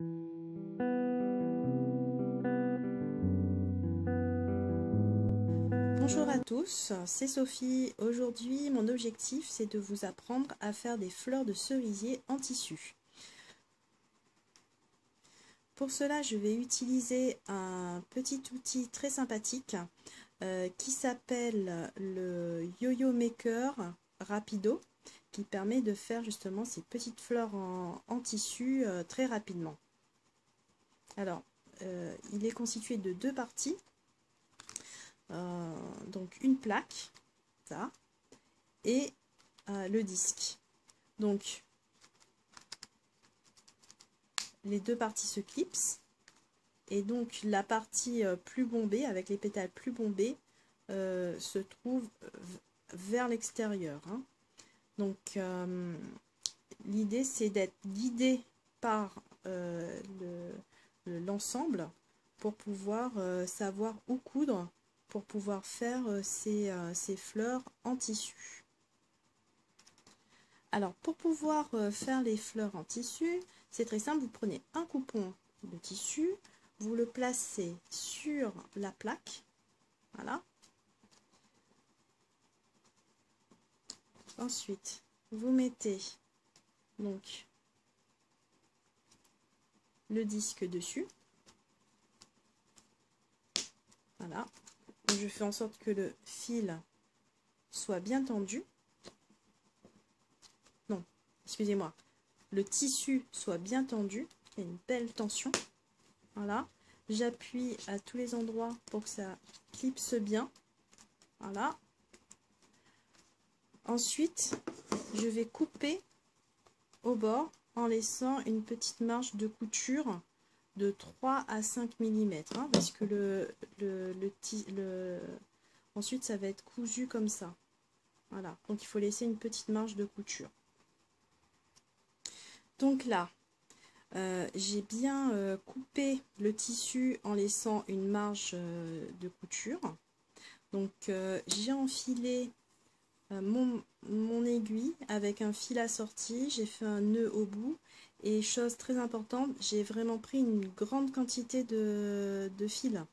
Bonjour à tous, c'est Sophie. Aujourd'hui, mon objectif, c'est de vous apprendre à faire des fleurs de cerisier en tissu. Pour cela, je vais utiliser un petit outil très sympathique qui s'appelle le Yo-Yo Maker Rapido, qui permet de faire justement ces petites fleurs en tissu très rapidement. Alors, il est constitué de deux parties. Donc une plaque, ça, et le disque. Donc les deux parties se clipsent, et donc la partie plus bombée, avec les pétales plus bombés, se trouve vers l'extérieur. Hein. Donc l'idée, c'est d'être guidé par l'ensemble pour pouvoir savoir où coudre, pour pouvoir faire ces fleurs en tissu. Alors, pour pouvoir faire les fleurs en tissu, c'est très simple. Vous prenez un coupon de tissu, vous le placez sur la plaque. Voilà. Ensuite, vous mettez donc le disque dessus. Voilà. Donc, je fais en sorte que le fil soit bien tendu. Non, excusez-moi. Le tissu soit bien tendu. Il y a une belle tension. Voilà. J'appuie à tous les endroits pour que ça clipse bien. Voilà. Ensuite, je vais couper au bord en laissant une petite marge de couture de 3 à 5 mm. Hein, parce que ensuite, ça va être cousu comme ça. Voilà. Donc, il faut laisser une petite marge de couture. Donc là, j'ai bien coupé le tissu en laissant une marge de couture. Donc j'ai enfilé mon aiguille avec un fil assorti, j'ai fait un nœud au bout et chose très importante, j'ai vraiment pris une grande quantité de fil.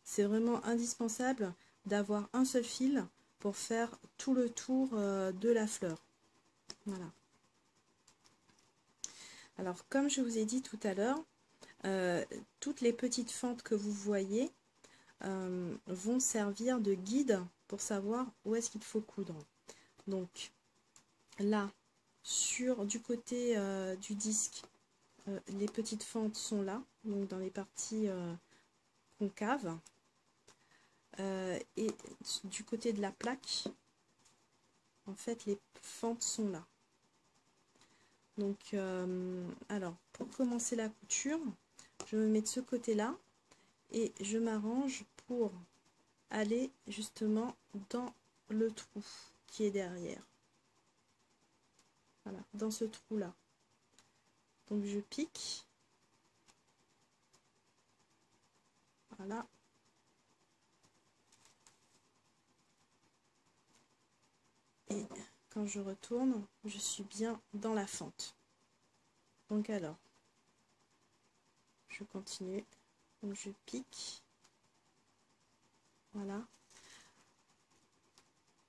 C'est vraiment indispensable d'avoir un seul fil pour faire tout le tour de la fleur. Voilà. Alors, comme je vous ai dit tout à l'heure, toutes les petites fentes que vous voyez vont servir de guide pour savoir où est-ce qu'il faut coudre. Donc, là, du côté du disque, les petites fentes sont là, donc dans les parties concaves. Et du côté de la plaque, en fait, les fentes sont là. Donc, alors, pour commencer la couture, je me mets de ce côté-là et je m'arrange pour aller justement dans le trou qui est derrière. Voilà, dans ce trou-là. Donc, je pique. Voilà. Et quand je retourne, je suis bien dans la fente. Donc alors, je continue. Donc je pique. Voilà.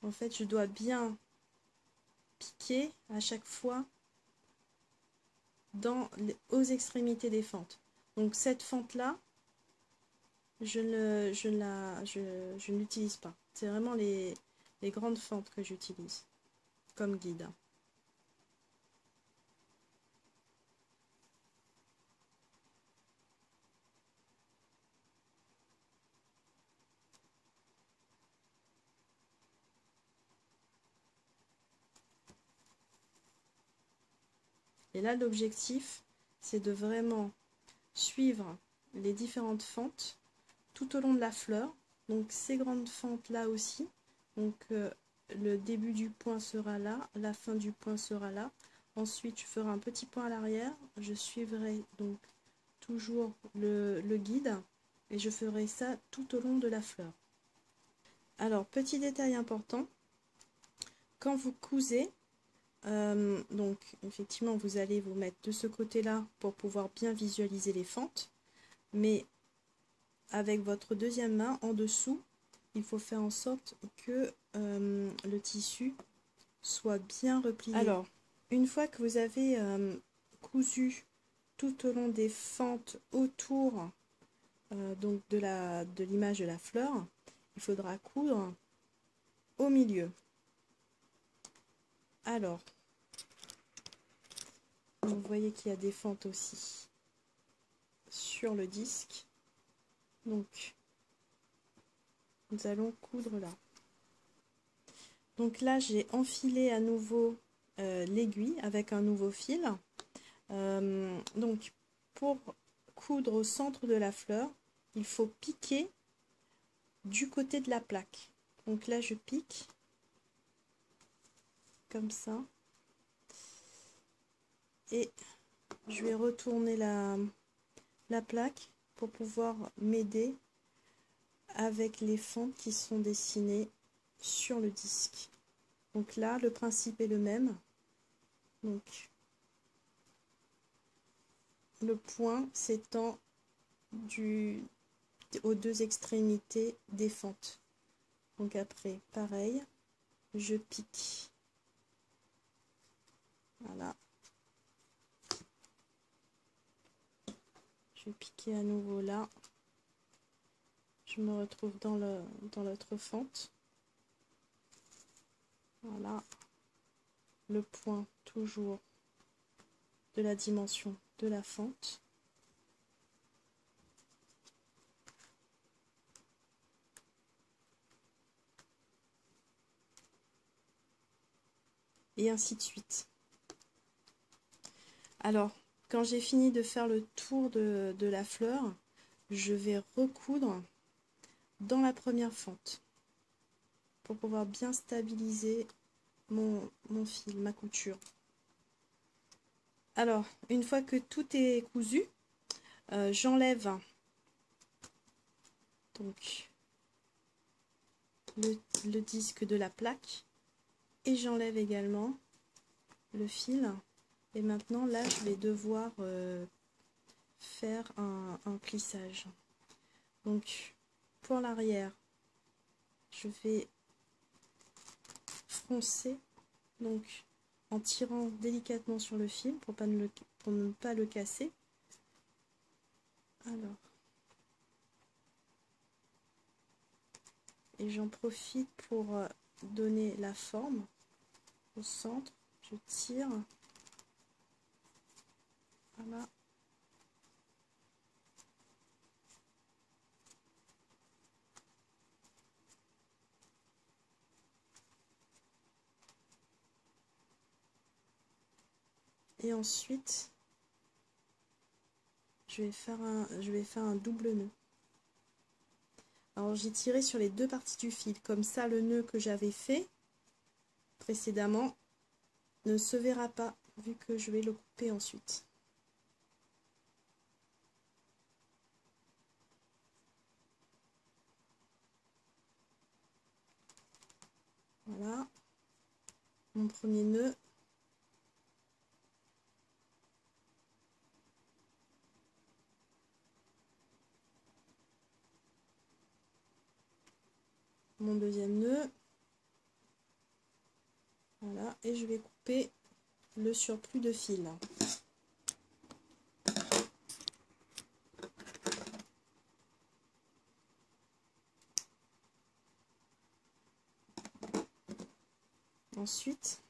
En fait, je dois bien piquer à chaque fois aux extrémités des fentes. Donc cette fente-là, je ne l'utilise pas. C'est vraiment les grandes fentes que j'utilise comme guide. Et là, l'objectif, c'est de vraiment suivre les différentes fentes tout au long de la fleur. Donc ces grandes fentes là aussi. Donc le début du point sera là, la fin du point sera là. Ensuite, je ferai un petit point à l'arrière. Je suivrai donc toujours le guide et je ferai ça tout au long de la fleur. Alors, petit détail important, quand vous cousez, Donc effectivement vous allez vous mettre de ce côté là pour pouvoir bien visualiser les fentes, mais avec votre deuxième main en dessous il faut faire en sorte que le tissu soit bien replié. Alors une fois que vous avez cousu tout au long des fentes autour donc de l'image de la fleur, il faudra coudre au milieu. Alors vous voyez qu'il y a des fentes aussi sur le disque, donc nous allons coudre là. Donc là j'ai enfilé à nouveau l'aiguille avec un nouveau fil. Donc pour coudre au centre de la fleur, il faut piquer du côté de la plaque. Donc là je pique comme ça et je vais retourner la plaque pour pouvoir m'aider avec les fentes qui sont dessinées sur le disque. Donc là le principe est le même, donc le point s'étend aux deux extrémités des fentes. Donc après pareil, je pique, voilà, je vais piquer à nouveau là, je me retrouve dans l'autre fente, voilà, le point toujours de la dimension de la fente, et ainsi de suite. Alors quand j'ai fini de faire le tour de la fleur, je vais recoudre dans la première fente pour pouvoir bien stabiliser mon fil, ma couture. Alors une fois que tout est cousu, j'enlève donc le disque de la plaque et j'enlève également le fil, et maintenant là je vais devoir faire un plissage. Donc pour l'arrière je vais froncer donc en tirant délicatement sur le fil pour ne pas le casser. Alors, et j'en profite pour donner la forme au centre. Je tire, voilà, et ensuite je vais faire un double nœud. Alors j'ai tiré sur les deux parties du fil, comme ça le nœud que j'avais fait précédemment ne se verra pas vu que je vais le couper ensuite. Voilà mon premier nœud. Mon deuxième nœud, voilà, et je vais couper le surplus de fil. Ensuite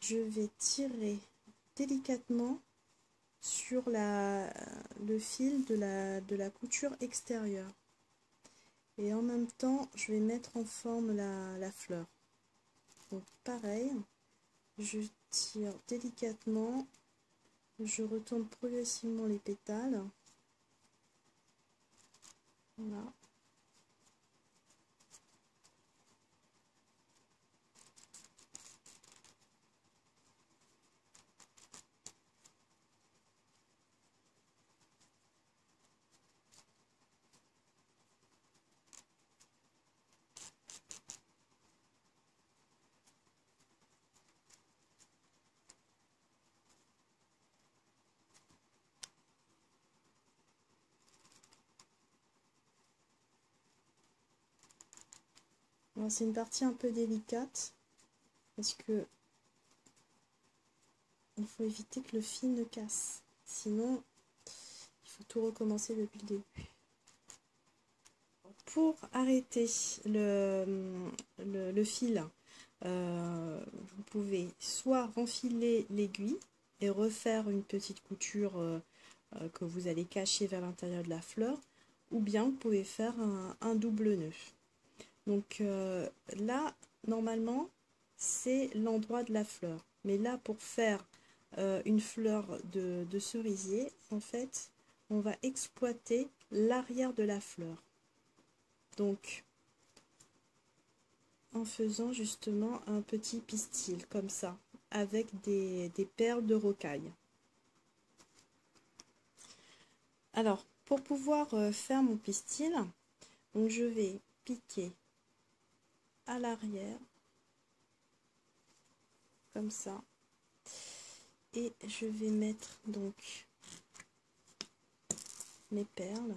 je vais tirer délicatement sur le fil de la couture extérieure, et en même temps je vais mettre en forme la fleur. Donc pareil, je tire délicatement, je retourne progressivement les pétales, voilà. C'est une partie un peu délicate parce que il faut éviter que le fil ne casse. Sinon, il faut tout recommencer depuis le début. Pour arrêter le fil, vous pouvez soit renfiler l'aiguille et refaire une petite couture que vous allez cacher vers l'intérieur de la fleur, ou bien vous pouvez faire un double nœud. Donc là, normalement, c'est l'endroit de la fleur. Mais là, pour faire une fleur de cerisier, en fait, on va exploiter l'arrière de la fleur. Donc, en faisant justement un petit pistil comme ça, avec des perles de rocaille. Alors, pour pouvoir faire mon pistil, donc je vais piquer à l'arrière, comme ça, et je vais mettre donc mes perles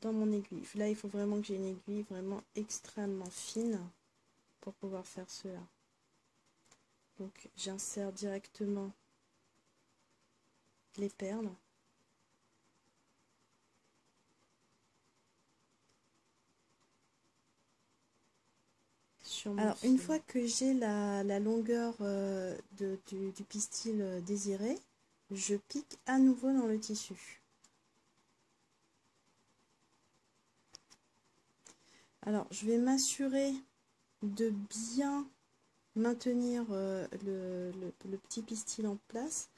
dans mon aiguille. Là, il faut vraiment que j'ai une aiguille vraiment extrêmement fine pour pouvoir faire cela. Donc, j'insère directement les perles. Alors, une fois que j'ai la longueur du pistil désiré, je pique à nouveau dans le tissu. Alors, je vais m'assurer de bien maintenir le petit pistil en place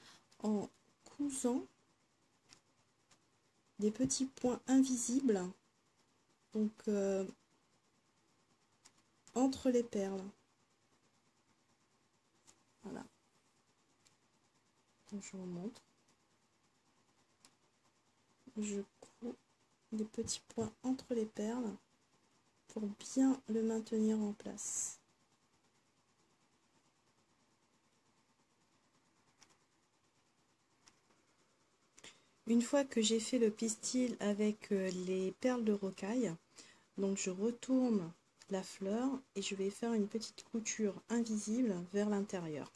en cousant des petits points invisibles, donc entre les perles. Voilà. Donc, je vous montre. Je couds des petits points entre les perles pour bien le maintenir en place. Une fois que j'ai fait le pistil avec les perles de rocaille, donc je retourne la fleur et je vais faire une petite couture invisible vers l'intérieur.